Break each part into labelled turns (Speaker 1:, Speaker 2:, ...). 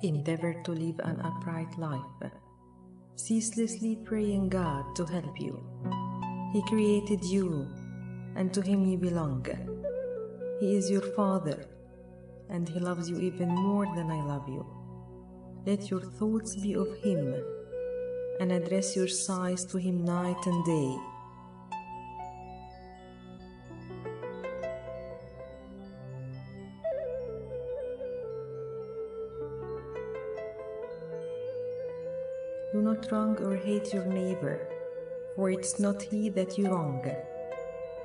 Speaker 1: Endeavor to live an upright life, ceaselessly praying God to help you. He created you, and to Him you belong. He is your Father, and He loves you even more than I love you. Let your thoughts be of Him, and address your sighs to Him night and day. Do not wrong or hate your neighbor, for it's not he that you wrong.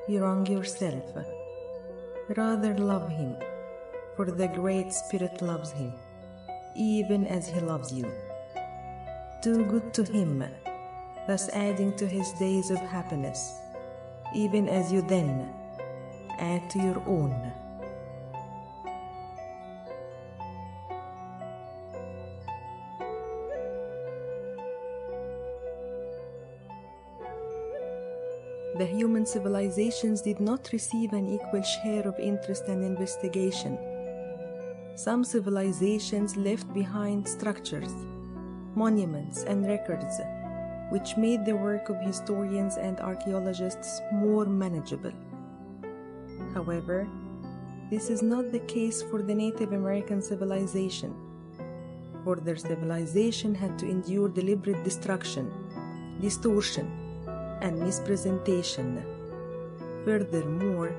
Speaker 1: You wrong yourself. Rather love him, for the Great Spirit loves him, even as he loves you. Do good to him, thus adding to his days of happiness, even as you then add to your own. The human civilizations did not receive an equal share of interest and investigation. Some civilizations left behind structures, monuments, and records, which made the work of historians and archaeologists more manageable. However, this is not the case for the Native American civilization, for their civilization had to endure deliberate destruction, distortion, and mispresentation. Furthermore,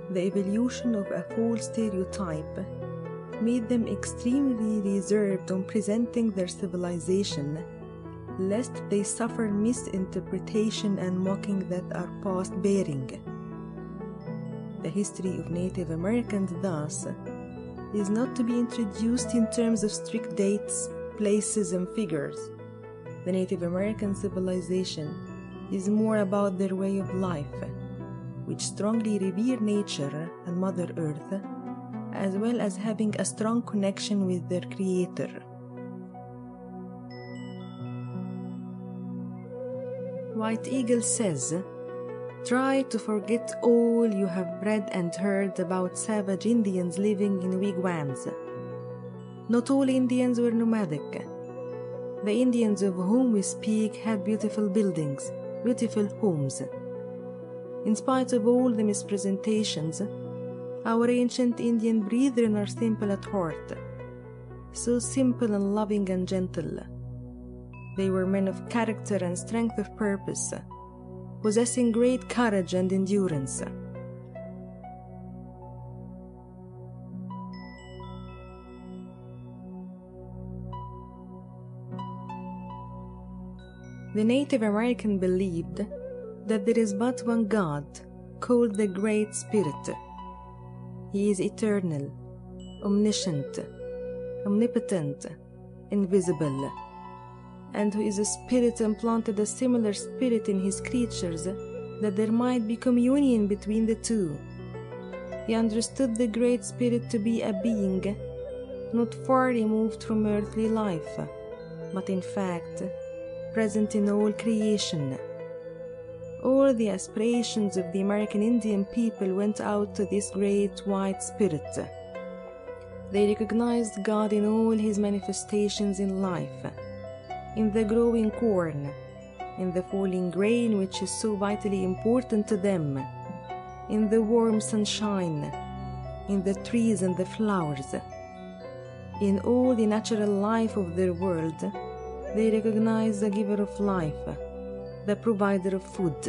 Speaker 1: the evolution of a false stereotype made them extremely reserved on presenting their civilization, lest they suffer misinterpretation and mocking that are past bearing. The history of Native Americans, thus, is not to be introduced in terms of strict dates, places, and figures. The Native American civilization is more about their way of life, which strongly revere nature and Mother Earth, as well as having a strong connection with their Creator. White Eagle says, "Try to forget all you have read and heard about savage Indians living in wigwams. Not all Indians were nomadic. The Indians of whom we speak had beautiful buildings, beautiful homes. In spite of all the mispresentations, our ancient Indian brethren are simple at heart, so simple and loving and gentle. They were men of character and strength of purpose, possessing great courage and endurance. The Native American believed that there is but one God, called the Great Spirit. He is eternal, omniscient, omnipotent, invisible, and who is a spirit and planted a similar spirit in his creatures, that there might be communion between the two. He understood the Great Spirit to be a being not far removed from earthly life, but in fact present in all creation. All the aspirations of the American Indian people went out to this great white spirit. They recognized God in all his manifestations in life, in the growing corn, in the falling grain which is so vitally important to them, in the warm sunshine, in the trees and the flowers. In all the natural life of their world, they recognized the giver of life, the provider of food.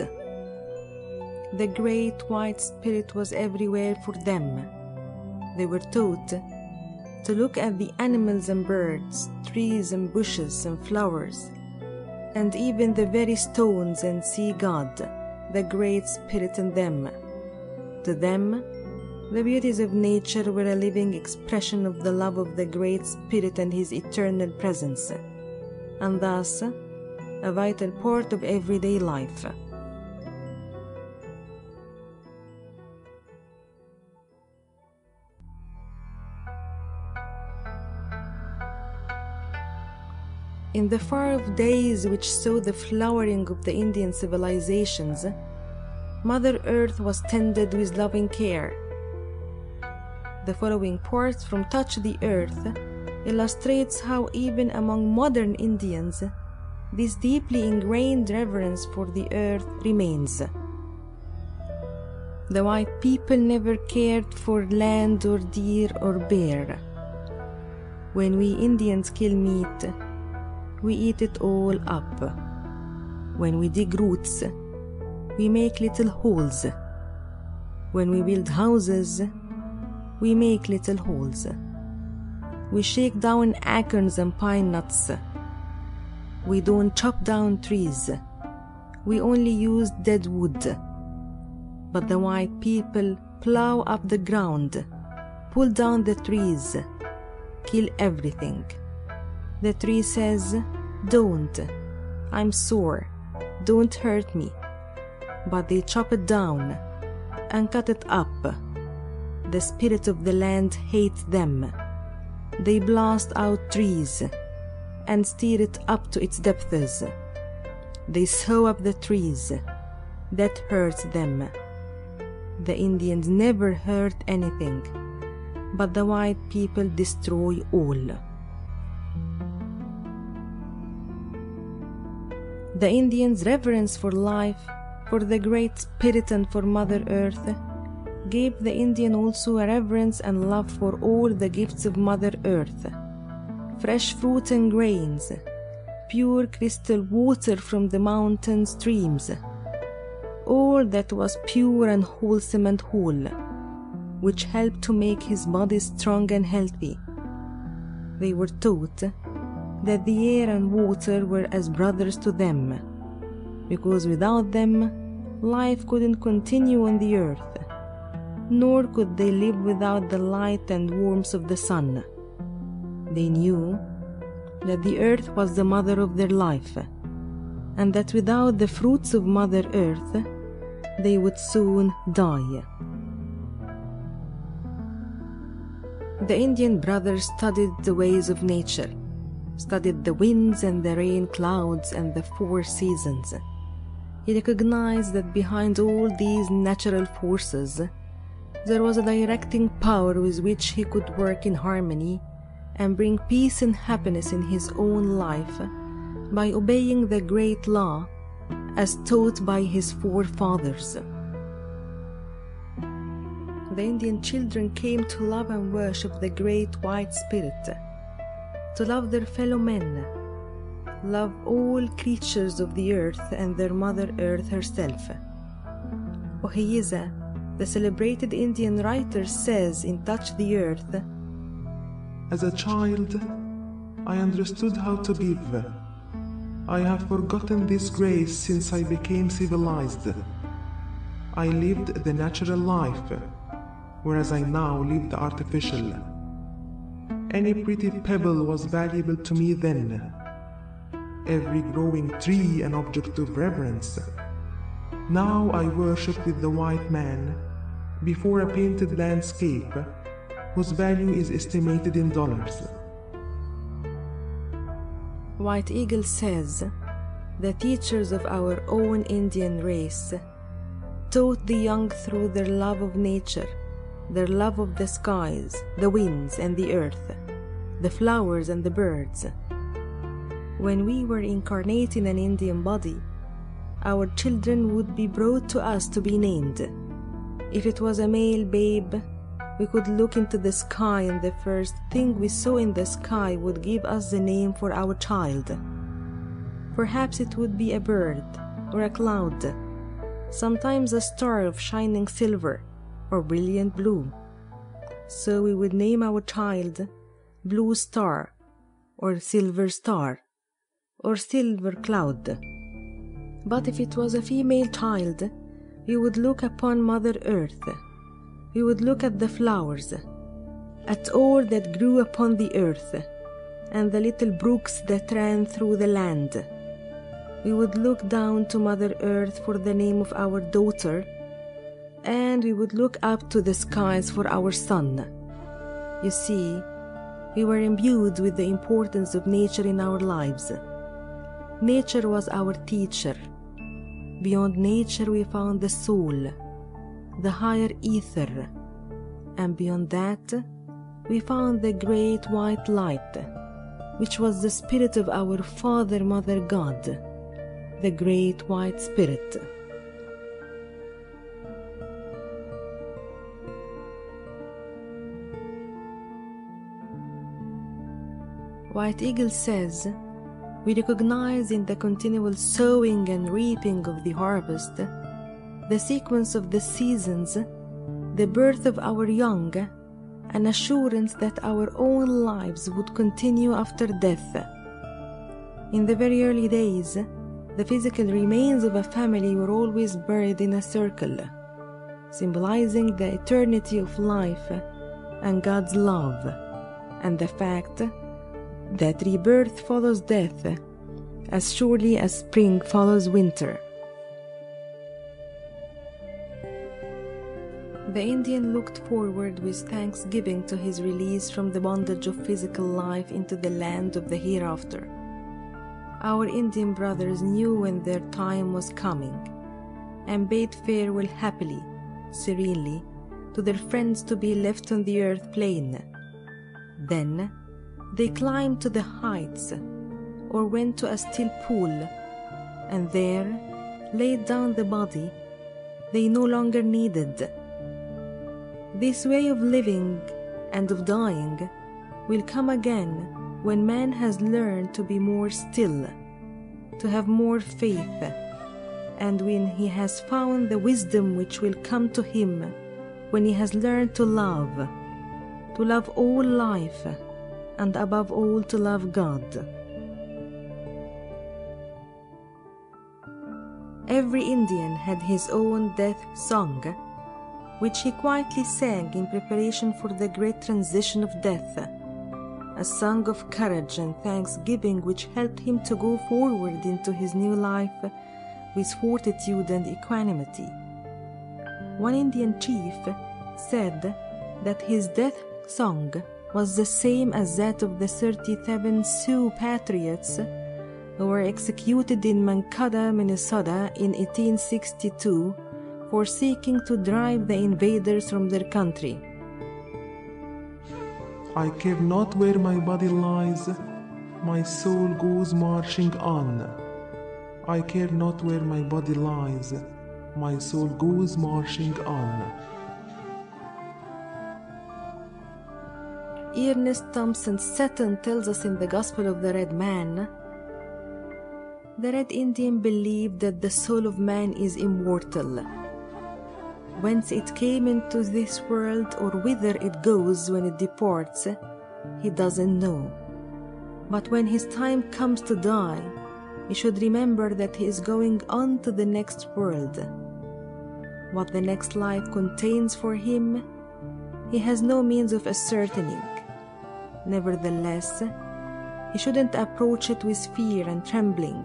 Speaker 1: The great white spirit was everywhere for them. They were taught to look at the animals and birds, trees and bushes and flowers, and even the very stones, and see God, the Great Spirit in them. To them, the beauties of nature were a living expression of the love of the Great Spirit and his eternal presence, and thus a vital part of everyday life. In the far-off days which saw the flowering of the Indian civilizations, Mother Earth was tended with loving care. The following parts from Touch the Earth illustrates how even among modern Indians, this deeply ingrained reverence for the earth remains. The white people never cared for land or deer or bear. When we Indians kill meat, we eat it all up. When we dig roots, we make little holes. When we build houses, we make little holes. We shake down acorns and pine nuts. We don't chop down trees. We only use dead wood. But the white people plow up the ground, pull down the trees, kill everything. The tree says, "Don't, I'm sore, don't hurt me." But they chop it down and cut it up. The spirit of the land hates them. They blast out trees and steer it up to its depths. They sew up the trees. That hurts them. The Indians never hurt anything, but the white people destroy all. The Indians' reverence for life, for the Great Spirit and for Mother Earth gave the Indian also a reverence and love for all the gifts of Mother Earth. Fresh fruit and grains, pure crystal water from the mountain streams, all that was pure and wholesome and whole, which helped to make his body strong and healthy. They were taught that the air and water were as brothers to them, because without them, life couldn't continue on the earth, nor could they live without the light and warmth of the sun. They knew that the earth was the mother of their life, and that without the fruits of Mother Earth, they would soon die. The Indian brothers studied the ways of nature, studied the winds and the rain clouds and the 4 seasons. He recognized that behind all these natural forces, there was a directing power with which he could work in harmony and bring peace and happiness in his own life by obeying the great law as taught by his forefathers. The Indian children came to love and worship the great white spirit, to love their fellow men, love all creatures of the earth and their Mother Earth herself. Ohiyeza, the celebrated Indian writer, says in Touch the Earth,
Speaker 2: "As a child, I understood how to give. I have forgotten this grace since I became civilized. I lived the natural life, whereas I now live the artificial. Any pretty pebble was valuable to me then. Every growing tree an object of reverence. Now I worship with the white man before a painted landscape whose value is estimated in dollars."
Speaker 1: White Eagle says, the teachers of our own Indian race taught the young through their love of nature, their love of the skies, the winds and the earth, the flowers and the birds. When we were incarnate in an Indian body, our children would be brought to us to be named. If it was a male babe, we could look into the sky and the first thing we saw in the sky would give us the name for our child. Perhaps it would be a bird or a cloud, sometimes a star of shining silver or brilliant blue. So we would name our child Blue Star or Silver Star or Silver Cloud. But if it was a female child, we would look upon Mother Earth. We would look at the flowers, at all that grew upon the earth, and the little brooks that ran through the land. We would look down to Mother Earth for the name of our daughter, and we would look up to the skies for our son. You see, we were imbued with the importance of nature in our lives. Nature was our teacher. Beyond nature we found the soul, the higher ether, and beyond that, we found the great white light, which was the spirit of our Father, Mother God, the great white spirit. White Eagle says, we recognize in the continual sowing and reaping of the harvest the sequence of the seasons, the birth of our young, an assurance that our own lives would continue after death. In the very early days, the physical remains of a family were always buried in a circle, symbolizing the eternity of life and God's love, and the fact that rebirth follows death as surely as spring follows winter. The Indian looked forward with thanksgiving to his release from the bondage of physical life into the land of the hereafter. Our Indian brothers knew when their time was coming, and bade farewell happily, serenely, to their friends to be left on the earth plane. Then they climbed to the heights, or went to a still pool, and there laid down the body they no longer needed. This way of living and of dying will come again when man has learned to be more still, to have more faith, and when he has found the wisdom which will come to him when he has learned to love all life, and above all to love God. Every Indian had his own death song, which he quietly sang in preparation for the great transition of death, a song of courage and thanksgiving which helped him to go forward into his new life with fortitude and equanimity. One Indian chief said that his death song was the same as that of the 37 Sioux patriots who were executed in Mankato, Minnesota in 1862 for seeking to drive the invaders from their country.
Speaker 2: I care not where my body lies, my soul goes marching on. I care not where my body lies, my soul goes marching on.
Speaker 1: Ernest Thompson Seton tells us in the Gospel of the Red Man, the Red Indian believed that the soul of man is immortal. Whence it came into this world or whither it goes when it departs, he doesn't know. But when his time comes to die, he should remember that he is going on to the next world. What the next life contains for him, he has no means of ascertaining. Nevertheless, he shouldn't approach it with fear and trembling,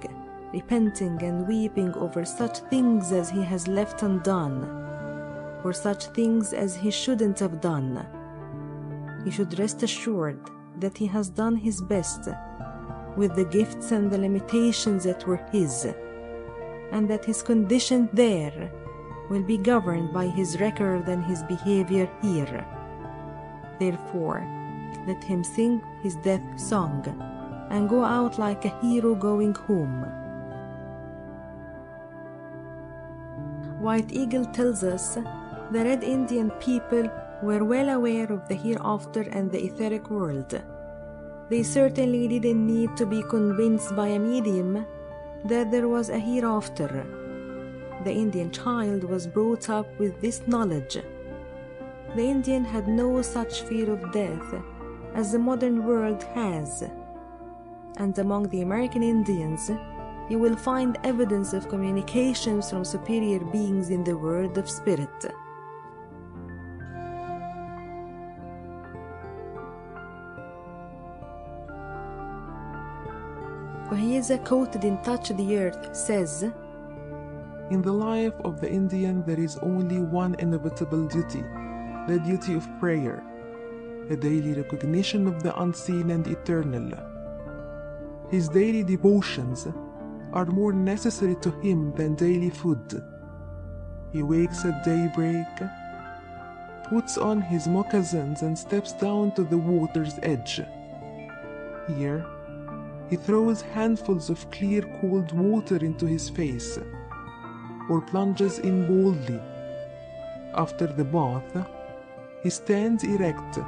Speaker 1: repenting and weeping over such things as he has left undone, or such things as he shouldn't have done. He should rest assured that he has done his best with the gifts and the limitations that were his, and that his condition there will be governed by his record and his behavior here. Therefore, let him sing his death song and go out like a hero going home. White Eagle tells us the Red Indian people were well aware of the hereafter and the etheric world. They certainly didn't need to be convinced by a medium that there was a hereafter. The Indian child was brought up with this knowledge. The Indian had no such fear of death as the modern world has. And among the American Indians, you will find evidence of communications from superior beings in the world of spirit. Ohiyeza, quoted in Touch the Earth, says,
Speaker 2: In the life of the Indian there is only one inevitable duty, the duty of prayer, a daily recognition of the unseen and eternal. His daily devotions are more necessary to him than daily food. He wakes at daybreak, puts on his moccasins and steps down to the water's edge. Here, he throws handfuls of clear, cold water into his face, or plunges in boldly. After the bath, he stands erect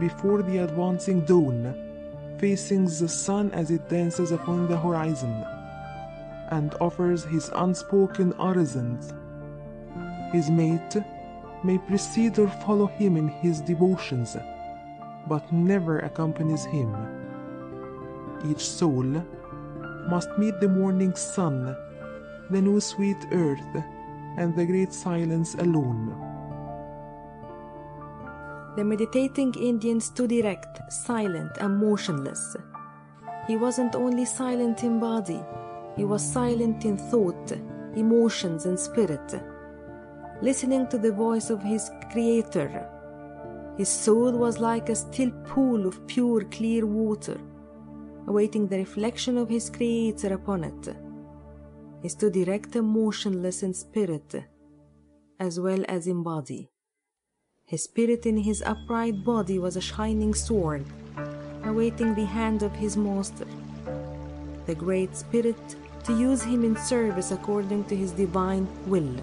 Speaker 2: before the advancing dawn, facing the sun as it dances upon the horizon, and offers his unspoken orisons. His mate may precede or follow him in his devotions, but never accompanies him. Each soul must meet the morning sun, the new sweet earth, and the great silence alone.
Speaker 1: The meditating Indian stood erect, silent and motionless. He wasn't only silent in body, he was silent in thought, emotions and spirit, listening to the voice of his Creator. His soul was like a still pool of pure, clear water, awaiting the reflection of his Creator upon it. He stood erect and motionless in spirit, as well as in body. His spirit in his upright body was a shining sword, awaiting the hand of his master, the Great Spirit, to use him in service according to his divine will.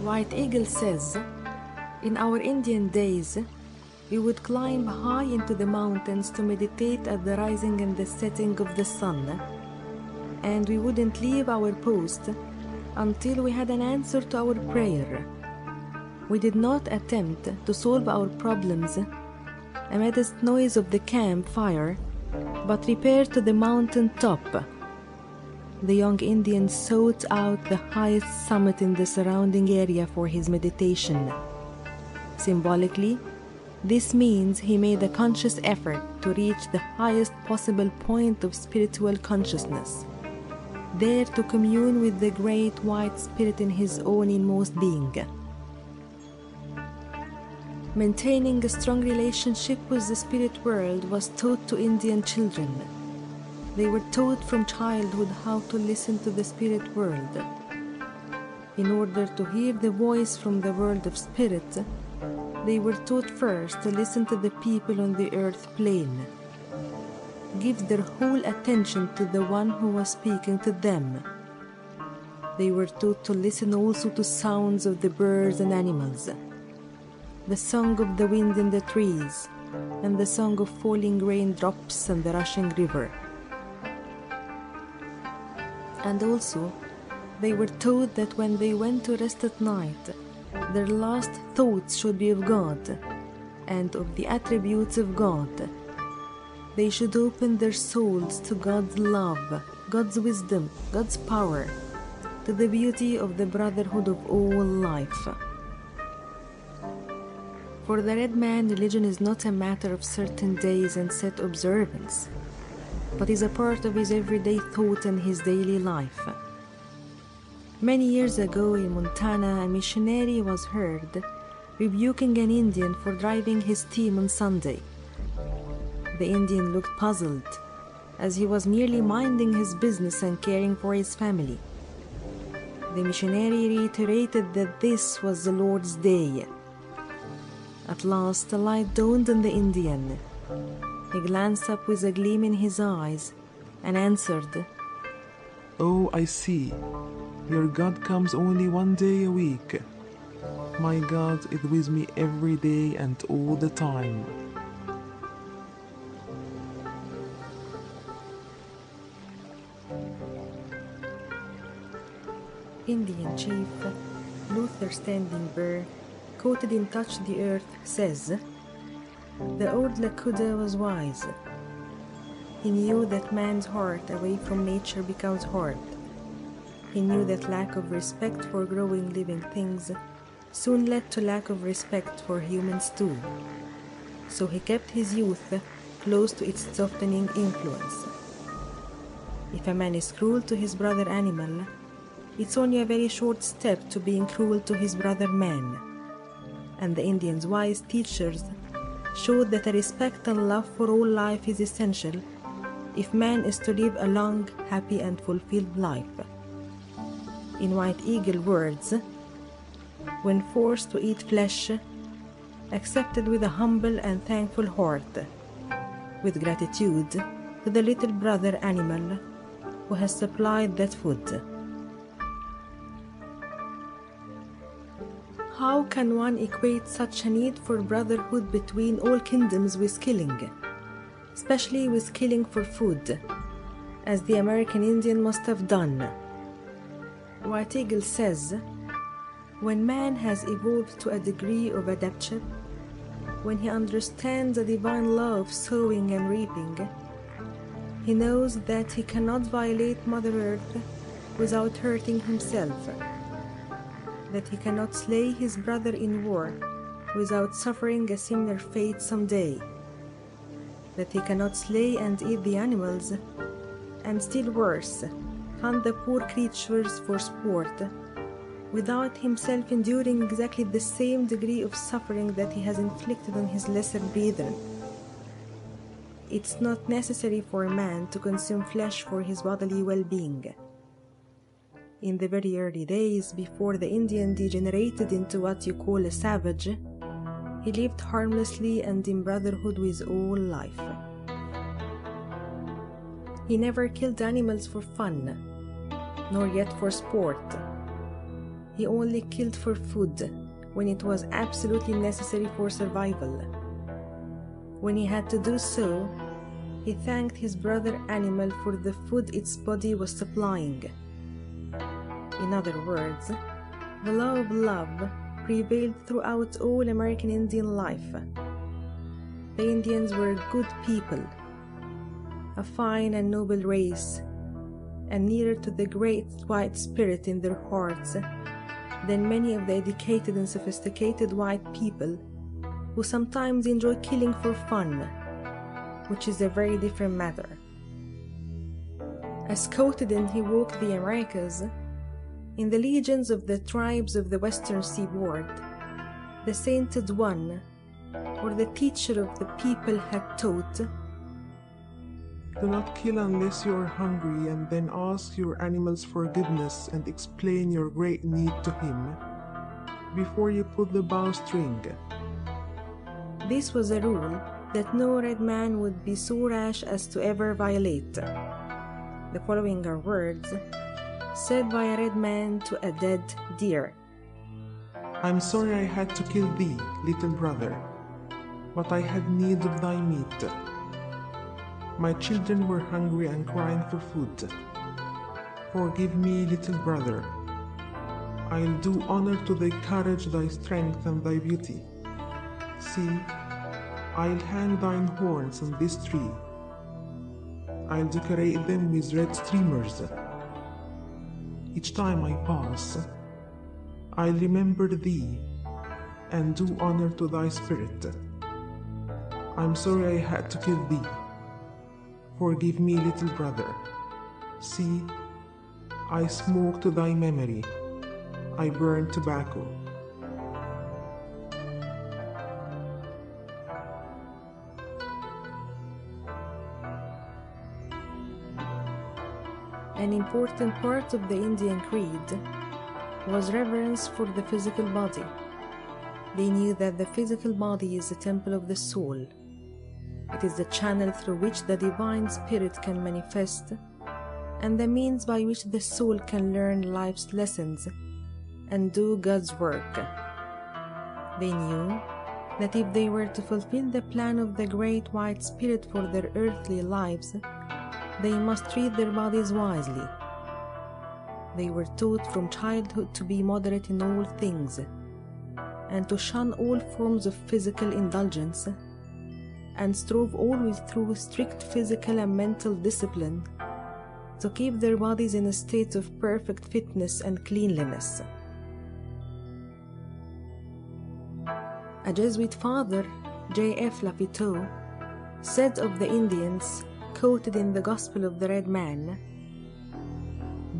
Speaker 1: White Eagle says, in our Indian days, we would climb high into the mountains to meditate at the rising and the setting of the sun, and we wouldn't leave our post until we had an answer to our prayer. We did not attempt to solve our problems amidst noise of the campfire, but repaired to the mountain top. The young Indian sought out the highest summit in the surrounding area for his meditation. Symbolically, this means he made a conscious effort to reach the highest possible point of spiritual consciousness, there to commune with the great white spirit in his own inmost being. Maintaining a strong relationship with the spirit world was taught to Indian children. They were taught from childhood how to listen to the spirit world. In order to hear the voice from the world of spirit, they were taught first to listen to the people on the earth plane, give their whole attention to the one who was speaking to them. They were taught to listen also to sounds of the birds and animals, the song of the wind in the trees, and the song of falling raindrops and the rushing river. And also, they were taught that when they went to rest at night, their last thoughts should be of God and of the attributes of God. They should open their souls to God's love, God's wisdom, God's power, to the beauty of the brotherhood of all life. For the red man, religion is not a matter of certain days and set observance, but is a part of his everyday thought and his daily life. Many years ago in Montana, a missionary was heard rebuking an Indian for driving his team on Sunday. The Indian looked puzzled, as he was merely minding his business and caring for his family. The missionary reiterated that this was the Lord's day. At last, a light dawned on the Indian. He glanced up with a gleam in his eyes and answered,
Speaker 2: "Oh, I see. Your God comes only one day a week. My God is with me every day and all the time."
Speaker 1: Indian chief Luther Standing Bear, quoted in Touch the Earth, says, "The old Lakuda was wise. He knew that man's heart away from nature becomes hard. He knew that lack of respect for growing living things soon led to lack of respect for humans too. So he kept his youth close to its softening influence. If a man is cruel to his brother animal, it's only a very short step to being cruel to his brother man." And the Indians' wise teachers showed that a respect and love for all life is essential if man is to live a long, happy and fulfilled life. In White Eagle words, when forced to eat flesh, accepted with a humble and thankful heart, with gratitude to the little brother animal who has supplied that food. How can one equate such a need for brotherhood between all kingdoms with killing, especially with killing for food, as the American Indian must have done? White Eagle says, when man has evolved to a degree of adaptation, when he understands the divine law of sowing and reaping, he knows that he cannot violate Mother Earth without hurting himself, that he cannot slay his brother in war without suffering a similar fate someday, that he cannot slay and eat the animals, and still worse, hunt the poor creatures for sport, without himself enduring exactly the same degree of suffering that he has inflicted on his lesser brethren. It's not necessary for a man to consume flesh for his bodily well-being. In the very early days, before the Indian degenerated into what you call a savage, he lived harmlessly and in brotherhood with all life. He never killed animals for fun, nor yet for sport. He only killed for food, when it was absolutely necessary for survival. When he had to do so, he thanked his brother animal for the food its body was supplying. In other words, the law of love prevailed throughout all American Indian life. The Indians were good people, a fine and noble race, and nearer to the great white spirit in their hearts than many of the educated and sophisticated white people who sometimes enjoy killing for fun, which is a very different matter. As quoted in He Walked the Americas, in the legions of the tribes of the western seaboard, the sainted one, or the teacher of the people, had taught,
Speaker 2: "Do not kill unless you are hungry, and then ask your animal's forgiveness and explain your great need to him before you pull the bowstring."
Speaker 1: This was a rule that no red man would be so rash as to ever violate. The following are words said by a red man to a dead deer.
Speaker 2: "I'm sorry I had to kill thee, little brother, but I had need of thy meat. My children were hungry and crying for food. Forgive me, little brother. I'll do honor to thy courage, thy strength, and thy beauty. See, I'll hang thine horns on this tree. I'll decorate them with red streamers. Each time I pass, I'll remember thee and do honor to thy spirit. I'm sorry I had to kill thee. Forgive me, little brother. See, I smoke to thy memory. I burn tobacco."
Speaker 1: An important part of the Indian creed was reverence for the physical body. They knew that the physical body is the temple of the soul. It is the channel through which the divine spirit can manifest, and the means by which the soul can learn life's lessons and do God's work. They knew that if they were to fulfill the plan of the great white spirit for their earthly lives, they must treat their bodies wisely. They were taught from childhood to be moderate in all things, and to shun all forms of physical indulgence, and strove always through strict physical and mental discipline to keep their bodies in a state of perfect fitness and cleanliness. A Jesuit father, J.F. Lapiteau, said of the Indians, quoted in the Gospel of the Red Man,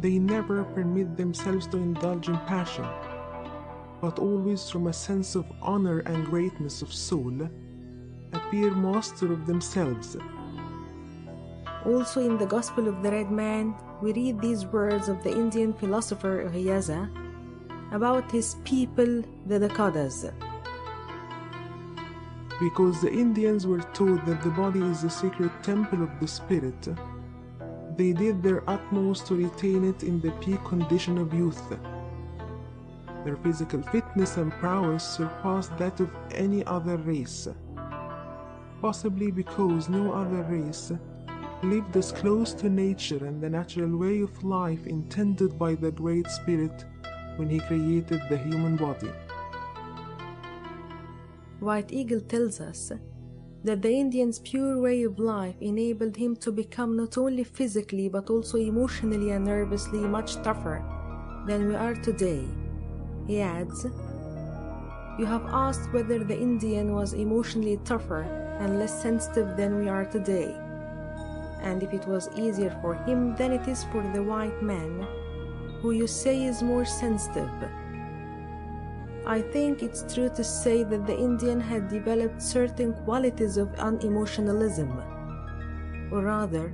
Speaker 2: "They never permit themselves to indulge in passion, but always from a sense of honor and greatness of soul, appear master of themselves."
Speaker 1: Also in the Gospel of the Red Man, we read these words of the Indian philosopher Uhiyasa, about his people, the Dakotas.
Speaker 2: Because the Indians were taught that the body is the sacred temple of the spirit, they did their utmost to retain it in the peak condition of youth. Their physical fitness and prowess surpassed that of any other race, possibly because no other race lived as close to nature and the natural way of life intended by the Great Spirit when he created the human body.
Speaker 1: White Eagle tells us that the Indian's pure way of life enabled him to become not only physically but also emotionally and nervously much tougher than we are today. He adds, "You have asked whether the Indian was emotionally tougher and less sensitive than we are today. And if it was easier for him than it is for the white man, who you say is more sensitive. I think it's true to say that the Indian had developed certain qualities of unemotionalism. Or rather,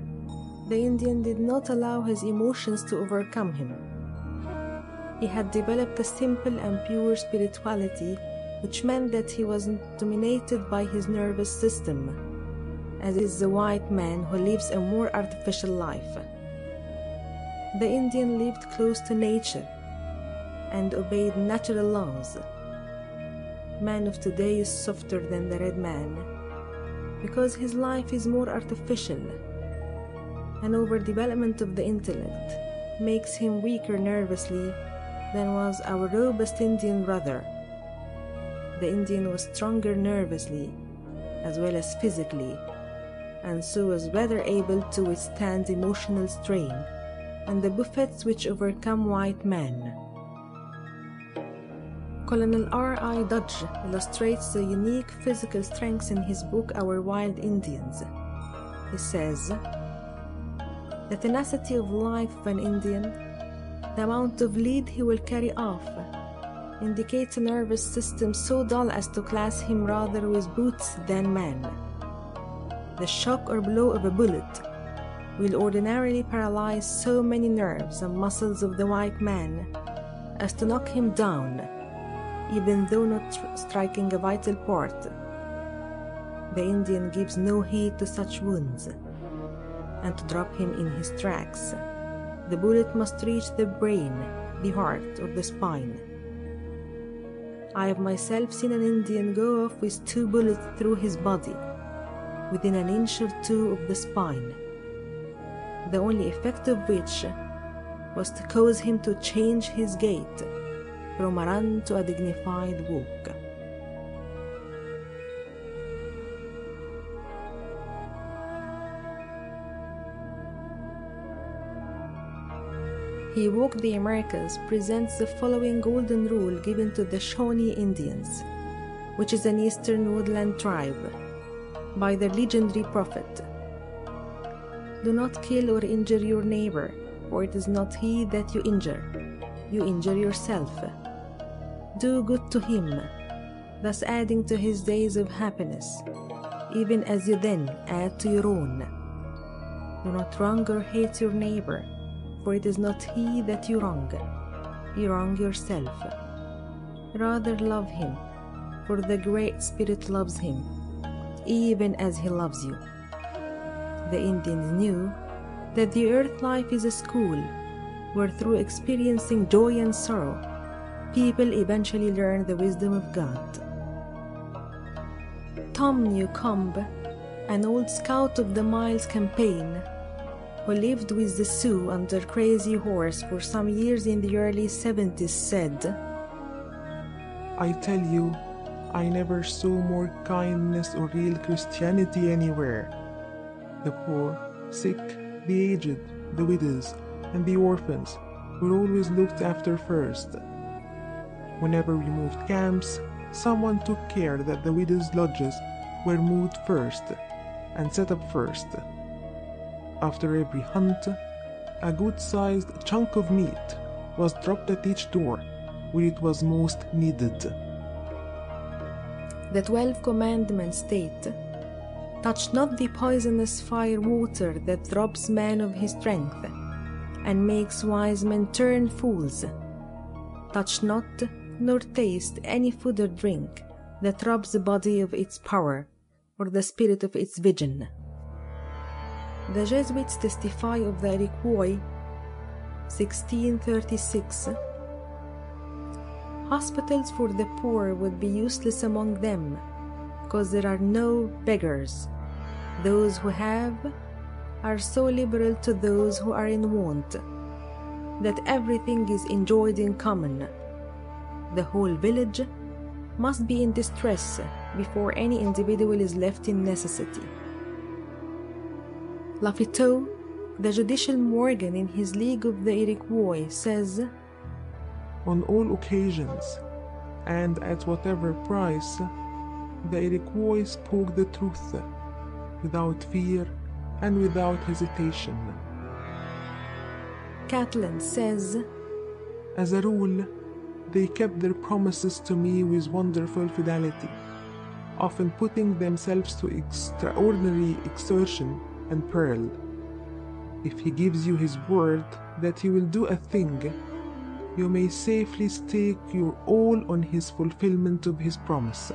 Speaker 1: the Indian did not allow his emotions to overcome him. He had developed a simple and pure spirituality, which meant that he wasn't dominated by his nervous system, as is the white man who lives a more artificial life. The Indian lived close to nature and obeyed natural laws. Man of today is softer than the red man because his life is more artificial. An overdevelopment of the intellect makes him weaker nervously than was our robust Indian brother. The Indian was stronger nervously as well as physically, and so was better able to withstand emotional strain and the buffets which overcome white men. Colonel R.I. Dodge illustrates the unique physical strengths in his book Our Wild Indians. He says, "The tenacity of life of an Indian, the amount of lead he will carry off, indicates a nervous system so dull as to class him rather with brutes than man. The shock or blow of a bullet will ordinarily paralyze so many nerves and muscles of the white man as to knock him down, even though not striking a vital part. The Indian gives no heed to such wounds, and to drop him in his tracks, the bullet must reach the brain, the heart, or the spine. I have myself seen an Indian go off with 2 bullets through his body, within an inch or 2 of the spine, the only effect of which was to cause him to change his gait from a run to a dignified walk." He Walked the Americas presents the following golden rule given to the Shawnee Indians, which is an eastern woodland tribe, by their legendary prophet. "Do not kill or injure your neighbor, for it is not he that you injure yourself. Do good to him, thus adding to his days of happiness, even as you then add to your own. Do not wrong or hate your neighbor, for it is not he that you wrong yourself. Rather love him, for the Great Spirit loves him, even as he loves you." The Indians knew that the earth life is a school where, through experiencing joy and sorrow, people eventually learn the wisdom of God. Tom Newcomb, an old scout of the Miles Campaign, who lived with the Sioux under Crazy Horse for some years in the early 70s, said,
Speaker 2: I tell you, I never saw more kindness or real Christianity anywhere. The poor, sick, the aged, the widows, and the orphans were always looked after first. Whenever we moved camps, someone took care that the widows' lodges were moved first and set up first. After every hunt, a good-sized chunk of meat was dropped at each door where it was most needed.
Speaker 1: The 12 commandments state, "Touch not the poisonous fire water that robs man of his strength, and makes wise men turn fools. touch not, nor taste any food or drink that robs the body of its power or the spirit of its vision. The Jesuits testify of the Iroquois, 1636. Hospitals for the poor would be useless among them, because there are no beggars. Those who have are so liberal to those who are in want, that everything is enjoyed in common. The whole village must be in distress before any individual is left in necessity. Lafitau, the judicial Morgan in his League of the Iroquois, says,
Speaker 2: On all occasions, and at whatever price, the Iroquois spoke the truth, without fear and without hesitation.
Speaker 1: Catlin says,
Speaker 2: As a rule, they kept their promises to me with wonderful fidelity, often putting themselves to extraordinary exertion and peril. If he gives you his word that he will do a thing, you may safely stake your all on his fulfillment of his promise.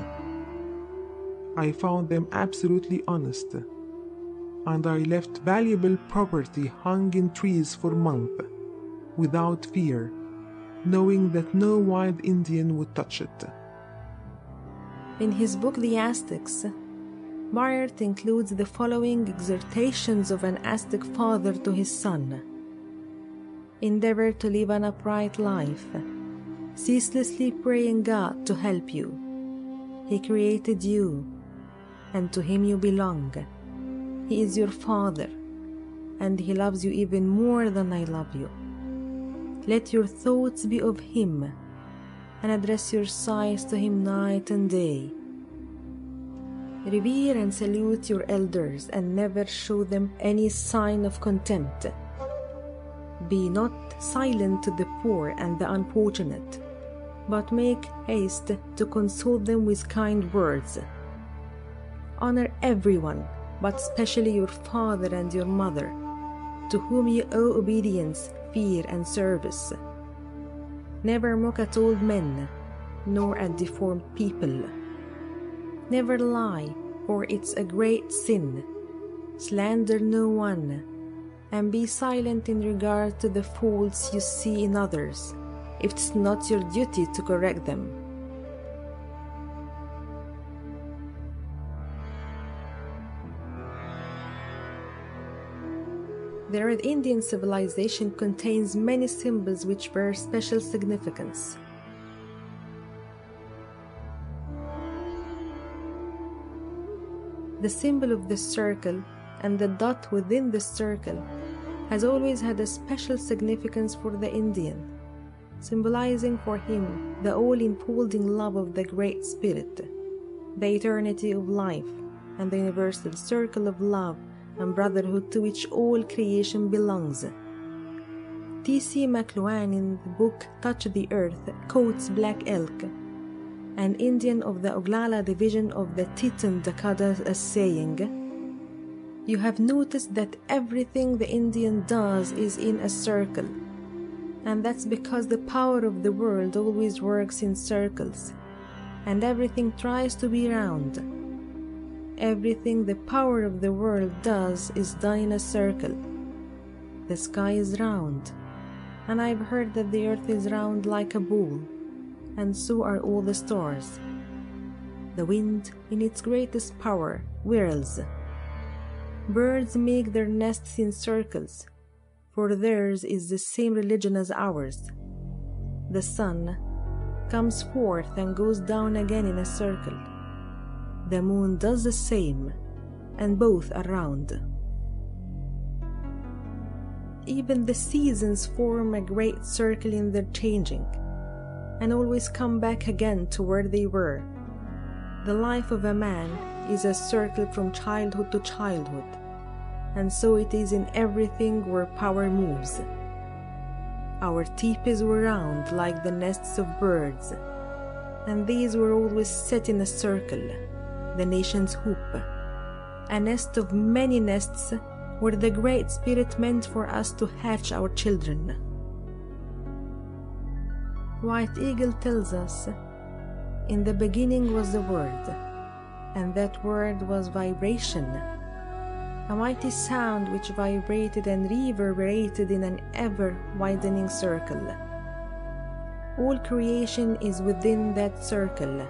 Speaker 2: I found them absolutely honest, and I left valuable property hung in trees for months, without fear, knowing that no wild Indian would touch it.
Speaker 1: In his book The Aztecs, Bayard includes the following exhortations of an Aztec father to his son. Endeavor to live an upright life, ceaselessly praying God to help you. He created you, and to him you belong. He is your father, and he loves you even more than I love you. Let your thoughts be of him, and address your sighs to him night and day. Revere and salute your elders, and never show them any sign of contempt. Be not silent to the poor and the unfortunate, but make haste to console them with kind words. Honor everyone, but especially your father and your mother, to whom you owe obedience, fear, and service. Never mock at old men, nor at deformed people. Never lie, for it's a great sin. Slander no one, and be silent in regard to the faults you see in others, if it's not your duty to correct them. The Red Indian civilization contains many symbols which bear special significance. The symbol of the circle and the dot within the circle has always had a special significance for the Indian, symbolizing for him the all-enfolding love of the Great Spirit, the eternity of life, and the universal circle of love and brotherhood to which all creation belongs. T.C. McLuhan in the book Touch the Earth quotes Black Elk, an Indian of the Oglala division of the Teton Dakota, as saying, "You have noticed that everything the Indian does is in a circle, and that's because the power of the world always works in circles, and everything tries to be round. Everything the power of the world does is done in a circle. The sky is round, and I've heard that the earth is round like a ball, and so are all the stars. The wind, in its greatest power, whirls. Birds make their nests in circles, for theirs is the same religion as ours. The sun comes forth and goes down again in a circle. The moon does the same, and both are round. Even the seasons form a great circle in their changing, and always come back again to where they were. The life of a man is a circle from childhood to childhood, and so it is in everything where power moves. Our teepees were round like the nests of birds, and these were always set in a circle, the nation's hoop, a nest of many nests where the Great Spirit meant for us to hatch our children. White Eagle tells us, "In the beginning was the Word, and that Word was vibration, a mighty sound which vibrated and reverberated in an ever-widening circle. All creation is within that circle.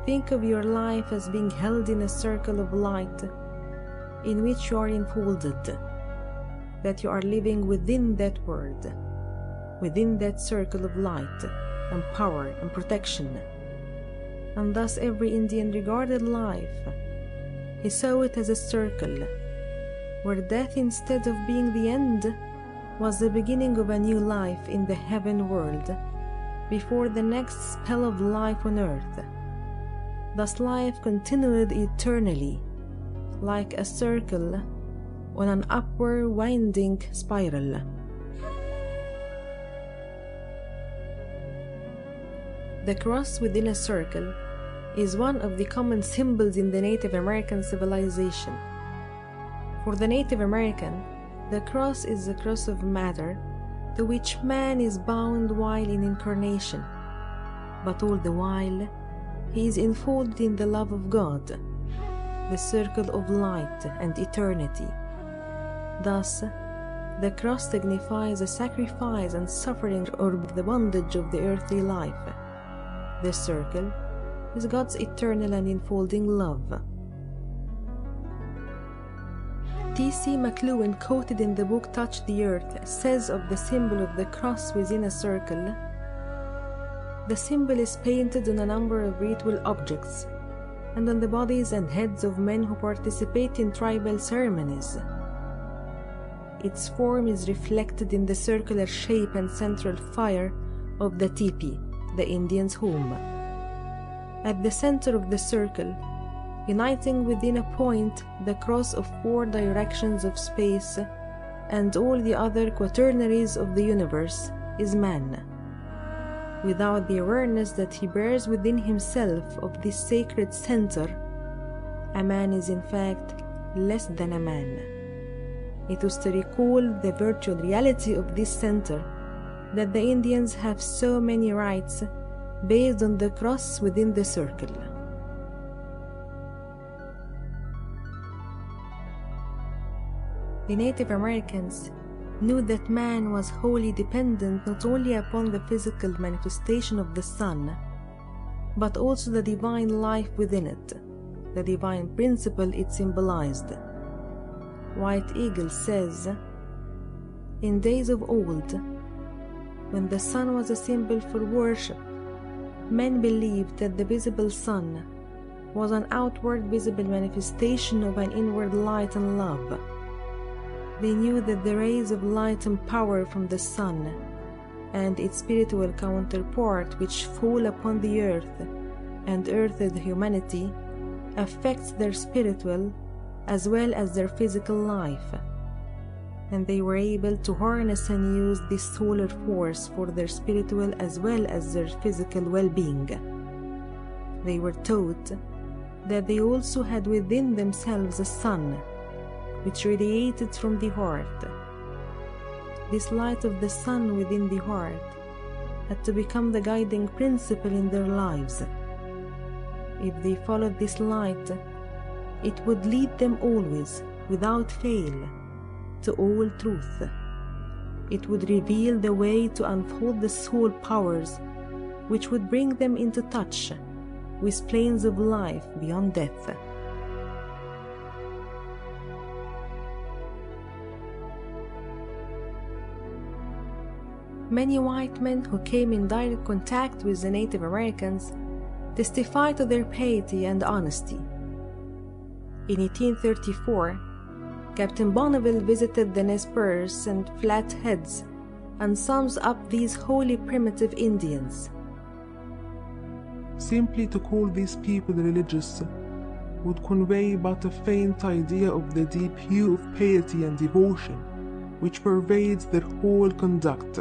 Speaker 1: Think of your life as being held in a circle of light in which you are enfolded, that you are living within that Word, within that circle of light and power and protection." And thus every Indian regarded life. He saw it as a circle, where death, instead of being the end, was the beginning of a new life in the heaven world, before the next spell of life on earth. Thus life continued eternally, like a circle on an upward winding spiral. The cross within a circle is one of the common symbols in the Native American civilization. For the Native American, the cross is the cross of matter to which man is bound while in incarnation, but all the while he is enfolded in the love of God, the circle of light and eternity. Thus, the cross signifies the sacrifice and suffering or the bondage of the earthly life. The circle is God's eternal and enfolding love. T.C. McLuhan, quoted in the book Touch the Earth, says of the symbol of the cross within a circle, "The symbol is painted on a number of ritual objects and on the bodies and heads of men who participate in tribal ceremonies. Its form is reflected in the circular shape and central fire of the teepee, the Indian's home. At the center of the circle, uniting within a point the cross of 4 directions of space and all the other quaternaries of the universe, is man. Without the awareness that he bears within himself of this sacred center, a man is in fact less than a man. It was to recall the virtual reality of this center that the Indians have so many rites based on the cross within the circle." The Native Americans knew that man was wholly dependent not only upon the physical manifestation of the sun, but also the divine life within it, the divine principle it symbolized. White Eagle says, "In days of old, when the sun was a symbol for worship, men believed that the visible sun was an outward visible manifestation of an inward light and love. They knew that the rays of light and power from the sun and its spiritual counterpart, which fall upon the earth and earthed humanity, affects their spiritual as well as their physical life, and they were able to harness and use this solar force for their spiritual as well as their physical well-being. They were taught that they also had within themselves a sun, which radiated from the heart. This light of the sun within the heart had to become the guiding principle in their lives. If they followed this light, it would lead them always, without fail, to all truth. It would reveal the way to unfold the soul powers, which would bring them into touch with planes of life beyond death." Many white men who came in direct contact with the Native Americans testified to their piety and honesty. In 1834, Captain Bonneville visited the Nez Perce and Flatheads and sums up these wholly primitive Indians.
Speaker 2: Simply to call these people religious would convey but a faint idea of the deep hue of piety and devotion which pervades their whole conduct.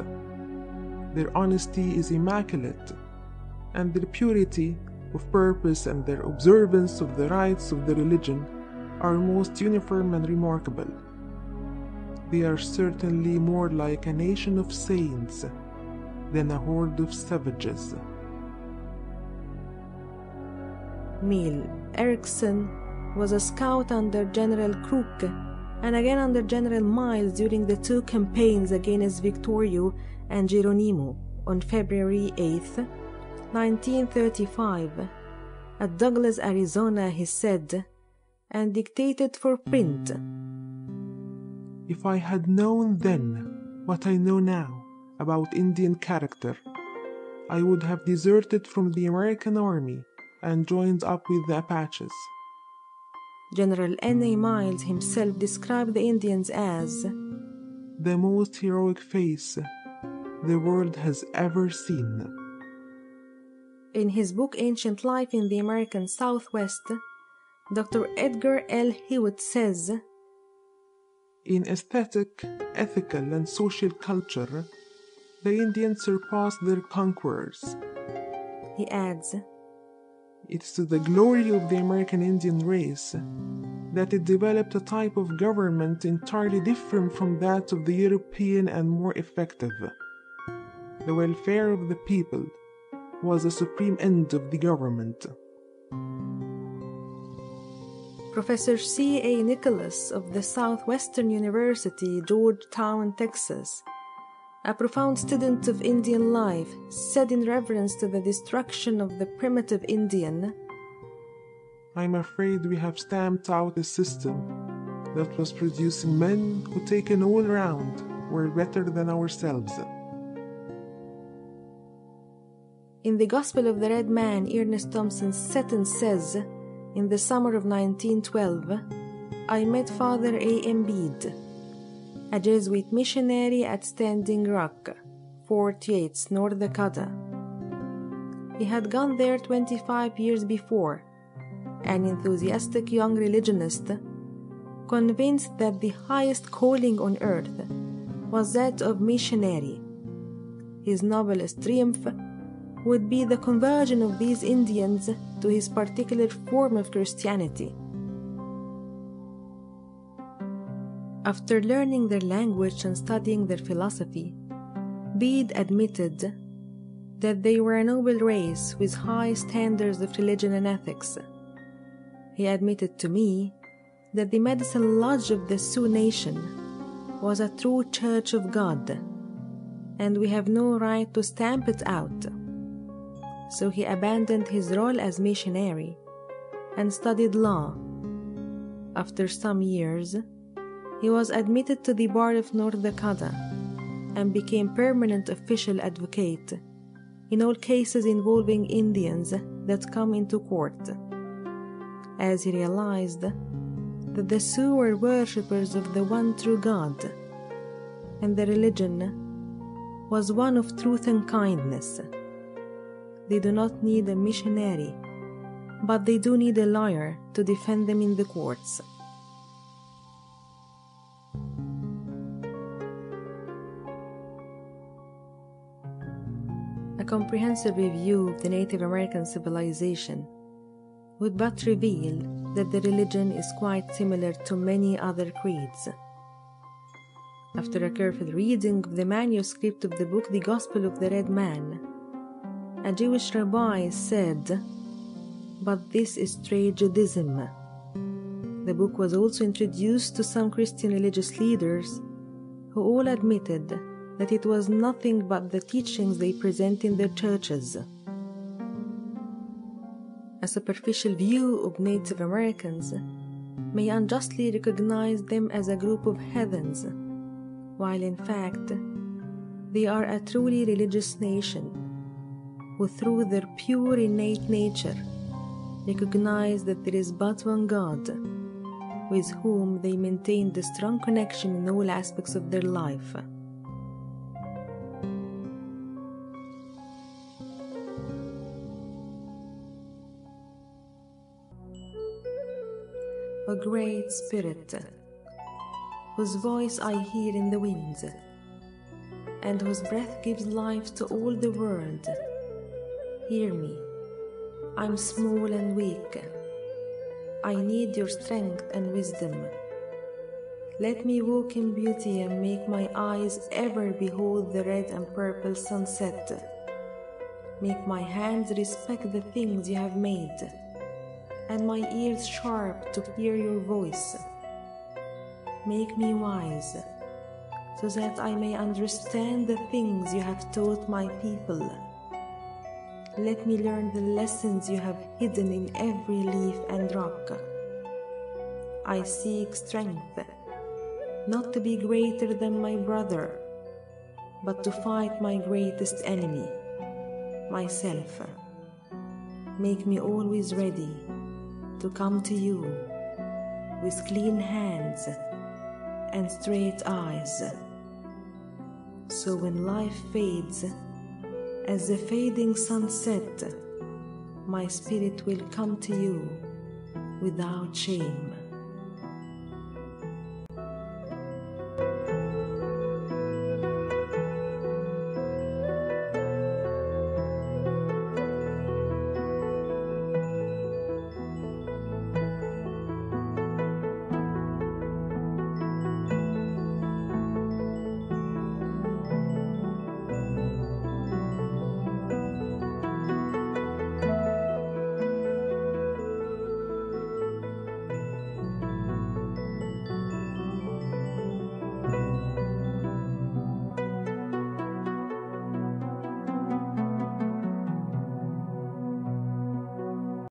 Speaker 2: Their honesty is immaculate, and their purity of purpose and their observance of the rites of the religion are most uniform and remarkable. They are certainly more like a nation of saints than a horde of savages.
Speaker 1: Neil Erikson was a scout under General Crook and again under General Miles during the two campaigns against Victorio and Geronimo on February 8, 1935, at Douglas, Arizona, he said, and dictated for print.
Speaker 2: If I had known then what I know now about Indian character, I would have deserted from the American Army and joined up with the Apaches.
Speaker 1: General N.A. Miles himself described the Indians as
Speaker 2: the most heroic face the world has ever seen.
Speaker 1: In his book Ancient Life in the American Southwest, Dr. Edgar L. Hewitt says,
Speaker 2: in aesthetic, ethical, and social culture, the Indians surpassed their conquerors.
Speaker 1: He adds,
Speaker 2: it's to the glory of the American Indian race that it developed a type of government entirely different from that of the European and more effective. The welfare of the people was the supreme end of the government.
Speaker 1: Professor C.A. Nicholas of the Southwestern University, Georgetown, Texas, a profound student of Indian life, said in reference to the destruction of the primitive Indian,
Speaker 2: I'm afraid we have stamped out a system that was producing men who, taken all round, were better than ourselves.
Speaker 1: In the Gospel of the Red Man, Ernest Thompson Seton says, in the summer of 1912, I met Father A.M. Bede, a Jesuit missionary at Standing Rock, Fort Yates, North Dakota. He had gone there 25 years before, an enthusiastic young religionist, convinced that the highest calling on earth was that of missionary. His noblest triumph would be the conversion of these Indians to his particular form of Christianity. After learning their language and studying their philosophy, Bede admitted that they were a noble race with high standards of religion and ethics. He admitted to me that the Medicine Lodge of the Sioux Nation was a true Church of God, and we have no right to stamp it out. So he abandoned his role as missionary and studied law. After some years, he was admitted to the bar of North Dakota and became permanent official advocate in all cases involving Indians that come into court, as he realized that the Sioux were worshippers of the one true God, and the religion was one of truth and kindness. They do not need a missionary, but they do need a lawyer to defend them in the courts. A comprehensive review of the Native American civilization would but reveal that the religion is quite similar to many other creeds. After a careful reading of the manuscript of the book The Gospel of the Red Man, a Jewish rabbi said, "But this is straight Judaism." The book was also introduced to some Christian religious leaders who all admitted that it was nothing but the teachings they present in their churches. A superficial view of Native Americans may unjustly recognize them as a group of heathens, while in fact they are a truly religious nation who, through their pure innate nature, recognize that there is but one God, with whom they maintain a strong connection in all aspects of their life. A great spirit, whose voice I hear in the winds, and whose breath gives life to all the world, hear me. I'm small and weak. I need your strength and wisdom. Let me walk in beauty and make my eyes ever behold the red and purple sunset. Make my hands respect the things you have made, and my ears sharp to hear your voice. Make me wise, so that I may understand the things you have taught my people. Let me learn the lessons you have hidden in every leaf and rock. I seek strength, not to be greater than my brother, but to fight my greatest enemy, myself. Make me always ready to come to you with clean hands and straight eyes. So when life fades, as the fading sunset, my spirit will come to you without shame.